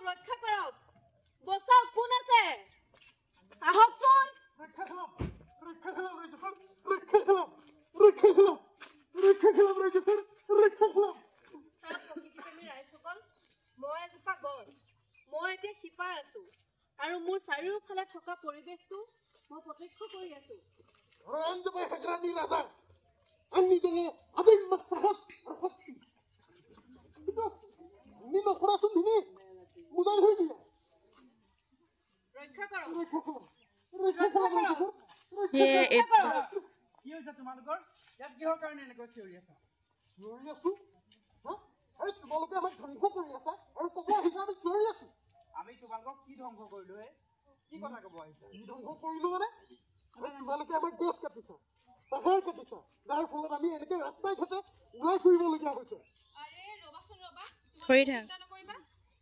ৰক্ষা কৰক বচাওক কোন আছে আহকচোন ৰক্ষা কৰক ৰক্ষা কৰক মই এজোপা গছ মই এতিয়া শিপাই আছো আৰু মোৰ চাৰিওফালে থকা পৰিৱেশটো মই প্ৰত্যক্ষ কৰি আছো ৰক্ষা কৰক কি হৈছে তোমালোকৰ ইয়াত কিহৰ কাৰণে এনেকৈ চিঞৰি আছা তোমালোকে আমাক ধ্বংস কৰি আছা আৰু ক'ব আহিছা আমি চিঞৰি আছো আমি তোমালোকক কি ধ্বংস কৰিলো হে কি কথা ক'ব আহিছা কি ধ্বংস কৰিলো মানে তোমালোকে আমাক গছ কাটিছা পাহাৰ কাটিছা যাৰ ফলত আমি এনেকৈ ৰাস্তাই ঘাটে ওলাই ফুৰিবলগীয়া হৈছে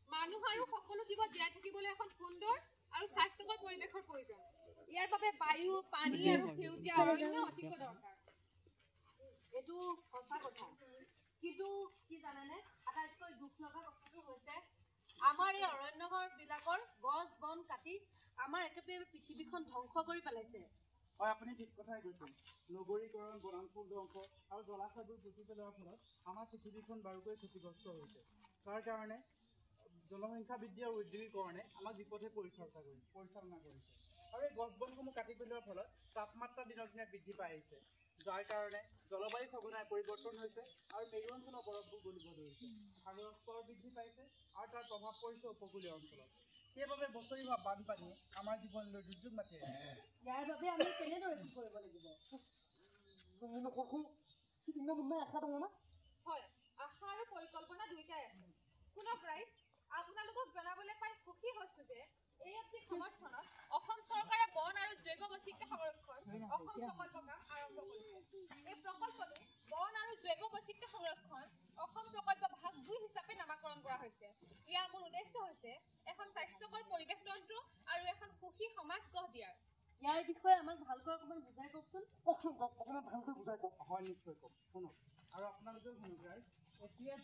মানুহ আৰু সকলো জীৱ জীয়াই থাকিবলৈ এখন সুন্দৰ আৰু স্বাস্থ্যকৰ পৰিৱেশৰ প্ৰয়োজন ইয়াৰ বাবে বায়ু পানী আৰু সেউজীয়া অৰণ্য অতিকৈ দৰকাৰ এইটো সঁচা কথা কিন্তু কি জানেনে আটাইতকৈ দুখ লগা কথাটো হৈছে আমাৰ এই অৰণ্যবিলাকৰ গছ বন কাটি আমাৰ একেবাৰে পৃথিৱীখন ধ্বংস কৰি পেলাইছে হয় আপুনি ঠিক কথাই কৈছে নগৰীকৰণ বনাঞ্চল ধ্বংস আৰু জলাশয়বোৰ পুতি পেলোৱাৰ ফলত আমাৰ পৃথিৱীখন বাৰুকৈ ক্ষতিগ্ৰস্ত হৈছে তাৰ কাৰণে জনসংখ্যা বৃদ্ধি আৰু ঔদ্যোগিকৰণে আমাক বিপথে পৰিচালনা কৰিছে আৰু এই গছ বনসমূহ কাটি পেলোৱাৰ ফলত তাপমাত্ৰা দিনক দিনে বৃদ্ধি পাই আহিছে যাৰ কাৰণে জলবায়ু সঘনাই পৰিৱৰ্তন হৈছে আৰু মেৰু অঞ্চলৰ বৰফবোৰ গলিব ধৰিছে সাগৰৰ স্তৰ বৃদ্ধি পাইছে আৰু তাৰ প্ৰভাৱ পৰিছে উপকূলীয় অঞ্চলত সেইবাবে বছৰি হোৱা বানপানীয়ে আমাৰ জীৱনলৈ দুৰ্যোগ মাতি আহিছে ইয়াৰ বাবে আমি কেনেদৰে কি কৰিব লাগিব হয় আশা আৰু পৰিকল্পনা দুয়োটাই আছে শুনক ৰাইজ আপোনালোকক জনাবলৈ পাই সুখী হৈছো যে এই অতি সমৰ্থনত অসম চৰকাৰে বন আৰু জৈৱ বৈচিত্ৰ্য সংৰক্ষণ অসম প্ৰকল্প কাম আৰম্ভ কৰিছে এই প্ৰকল্পটো বন আৰু জৈৱ বৈচিত্ৰ্য সংৰক্ষণ অসম প্ৰকল্প ভাগ 2 হিচাপে নামাকৰণ কৰা হৈছে ইয়াৰ মূল উদ্দেশ্য হৈছে এখন স্বাস্থ্যকৰ পৰিৱেশ তন্ত্ৰ আৰু এখন সুখী সমাজ গঢ় দিয়াৰ ইয়াৰ বিষয়ে আমাক ভালকৈ অকণমান বুজাই কওকচোন অকণমান ভালকৈ বুজাই কওক হয় নিশ্চয় কওক শুনক আৰু আপোনালোকেও শুনক ৰাইজ এতিয়াৰ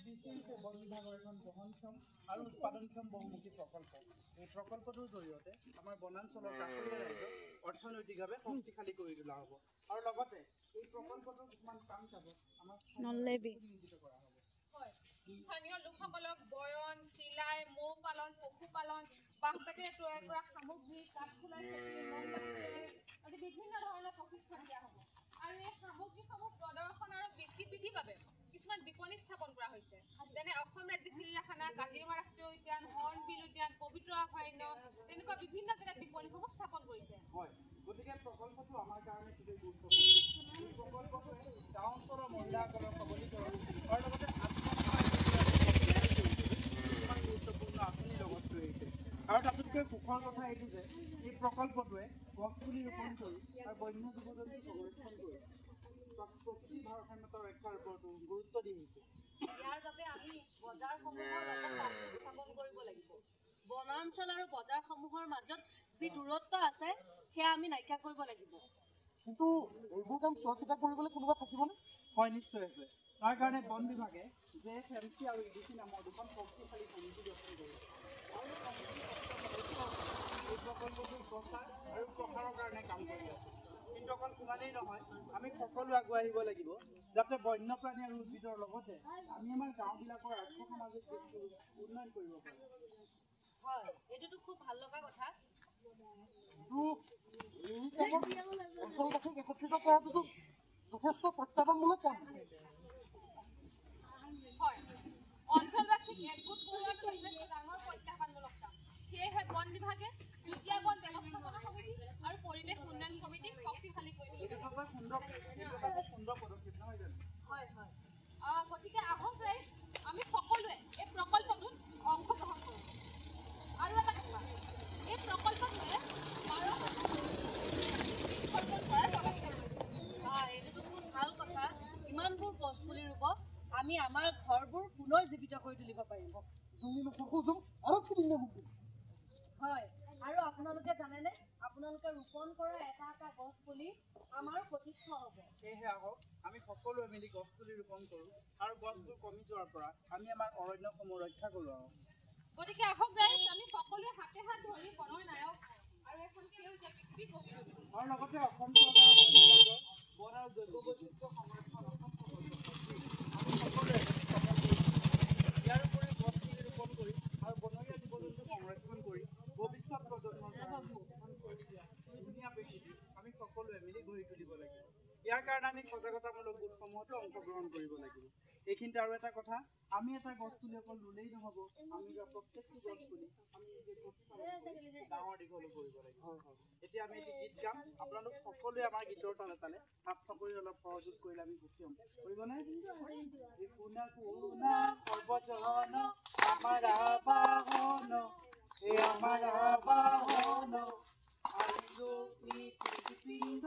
বন বিভাগৰ এখন বহনক্ষম আৰু উৎপাদনক্ষম বহুমুখী প্ৰকল্প এই প্ৰকল্পটোৰ জৰিয়তে আমাৰ বনাঞ্চলৰ কাষৰীয়া ৰাইজক অৰ্থনৈতিকভাৱে শক্তিশালী কৰি তোলা হ'ব আৰু লগতে এই প্ৰকল্পটোৰ কিছুমান কাম কাজত আমাৰ নিয়োজিত কৰা হ'ব হয় স্থানীয় লোকসকলক বয়ন চিলাই মৌ পালন পশুপালন বাঁহ বেতেৰে তৈয়াৰ কৰা সামগ্ৰী কাঠফুলাই আদি বিভিন্ন ধৰণৰ প্ৰশিক্ষণ দিয়া হ'ব আৰু এই সামগ্ৰীসমূহ প্ৰদৰ্শন আৰু বিক্ৰীৰ বাবে কিছুমান বিপণী স্থাপন কৰা হৈছে যেনে অসম ৰাজ্যিক চিৰিয়াখানা কাজিৰঙা ৰাষ্ট্ৰীয় উদ্যান হৰ্ণবিল উদ্যান পবিত্ৰ অভয়াৰণ্য তেনেকুৱা বিভিন্ন জেগাত বিপণীসমূহ স্থাপন কৰিছে হয় গতিকে প্ৰকল্পটো আমাৰ কাৰণে খুবেই গুৰুত্বপূৰ্ণ এই প্ৰকল্পটোৱে গাঁও অঞ্চলৰ মহিলাসকলৰ সবলীকৰণ আৰু লগতে কিছুমান গুৰুত্বপূৰ্ণ আঁচনি লগত লৈ আহিছে আৰু তাতোতকৈ সুখৰ কথা এইটো যে এই প্ৰকল্পটোৱে গছ পুলি ৰোপণ কৰি আৰু বন্য জীৱ জন্তু সংৰক্ষণ কৰি প্ৰকৃতিৰ ভাৰসাম্যতা ৰক্ষাৰ ওপৰতো গুৰুত্ব দি আহিছে ইয়াৰ বাবে আমি বজাৰসমূহৰ লগত স্থাপন কৰিব লাগিব বনাঞ্চল আৰু বজাৰসমূহৰ মাজত যি দূৰত্ব আছে সেয়া আমি নাইকিয়া কৰিব লাগিব কিন্তু এইবোৰ কাম চোৱা চিতা কৰিবলৈ কোনোবা থাকিবনে হয় নিশ্চয় আছে তাৰ কাৰণে বন বিভাগে JFMC আৰু EDC নামৰ দুখন শক্তিশালী সমিতি গঠন কৰিছে আৰু এই প্ৰকল্পটোৰ প্ৰচাৰ আৰু প্ৰসাৰৰ কাৰণে কাম কৰি আছে কিন্তু অকল সিমানেই নহয় আমি সকলো আগুৱাই আহিব লাগিব যাতে বন্যপ্ৰাণী আৰু উদ্ভিদৰ লগতে আমি আমাৰ গাঁওবিলাকৰ আৰ্থ সামাজিক দিশটো উন্নয়ন কৰিব পাৰোঁ হয় এইটোতো খুব ভাল লগা কথা এই কামত অঞ্চলবাসীক একত্ৰিত কৰাটোতো যথেষ্ট প্ৰত্যাহ্বানমূলক কাম হয় অঞ্চলবাসীক একগোট কৰোৱাটো যথেষ্ট ডাঙৰ প্ৰত্যাহ্বানমূলক কাম সেয়েহে বন বিভাগে যুটীয়া বন ব্যৱস্থাপনা সমিতি আৰু পৰিৱেশ উন্নয়ন সমিতিক শক্তিশালী কৰি তুলিছে সুন্দৰ পদক্ষেপ নহয় জানো হয় হয় গতিকে আহক ৰাইজ আমি সকলোৱে এই প্ৰকল্পটোত অংশগ্ৰহণ কৰোঁ আৰু এটা কথা এই প্ৰকল্পটোৱে এইটোতো খুব ভাল কথা ইমানবোৰ গছ পুলি ৰুব আমি আমাৰ ঘৰবোৰ পুনৰ জীৱিত কৰি তুলিব পাৰিম হয় আৰু আপোনালোকে জানেনে আপোনালোকে ৰোপণ কৰা এটা এটা গছ পুলি আমাৰ প্ৰতীক্ষ হ'ব সেয়েহে আহক আমি সকলোৱে মিলি গছ পুলি ৰোপণ কৰোঁ আৰু গছবোৰ কমি যোৱাৰ পৰা আমি আমাৰ অৰণ্যসমূহ ৰক্ষা কৰোঁ গতিকে আহক ৰাইজ আমি সকলোৱে হাতে হাত ধৰি বনৰ নায়ক আৰু এখন সেউজীয়া পৃথিৱী গঢ়ি তুলিম। আৰু লগতে অসম চৰকাৰৰ বন আৰু জৈৱ বৈচিত্ৰ্য সংৰক্ষণ আমি সকলোৱে ইয়াৰ উপৰি গছ পুলি ৰোপণ কৰি আৰু বনৰীয়া জীৱ জন্তু সংৰক্ষণ কৰি ভৱিষ্যত প্ৰজন্মৰ ধুনীয়া পৃথিৱী আমি সকলোৱে মিলি গঢ়ি তুলিব লাগিব। ইয়াৰ কাৰণে আমি সজাগতামূলক গোটসমূহতো অংশগ্ৰহণ কৰিব লাগিব। এইখিনিতে আৰু এটা কথা, আমি এটা গছ পুলি অকল ৰুলেই নহ'ব, আমি প্ৰত্যেকটো গছ পুলি আমি ডাঙৰ দীঘলো কৰিব লাগিব। এতিয়া আমি এটি গীত গাম, আপোনালোক সকলোৱে আমাৰ গীতৰ তালে তালে হাত চাপৰি অলপ সহযোগ কৰিলে আমি সুখী হ'ম। কৰিবনে? কোনা কোনা সৰ্বজন আমাৰ বাহন, এই আমাৰ বাহন আৰু পিন্ধ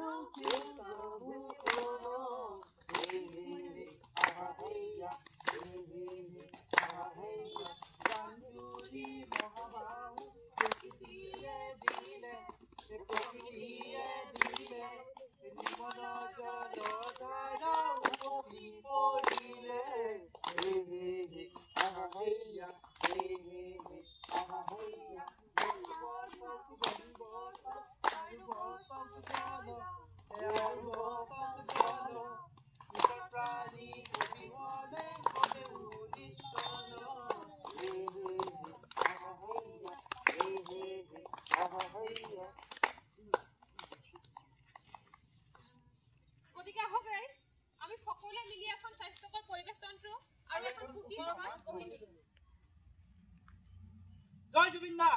মহাবাহু প্ৰকৃতিয়ে দিলে জীৱন জলধাৰা উপচি পৰিলে প্ৰাণী অবিহনে কলে উদিষ্টন গতিকে আহক ৰাইজ আমি সকলোৱে মিলি এখন স্বাস্থ্যকৰ পৰিৱেশ তন্ত্ৰ আৰু এখন সুখী সমাজ গঢ়ি তুলিম। জয় জুবিন দা।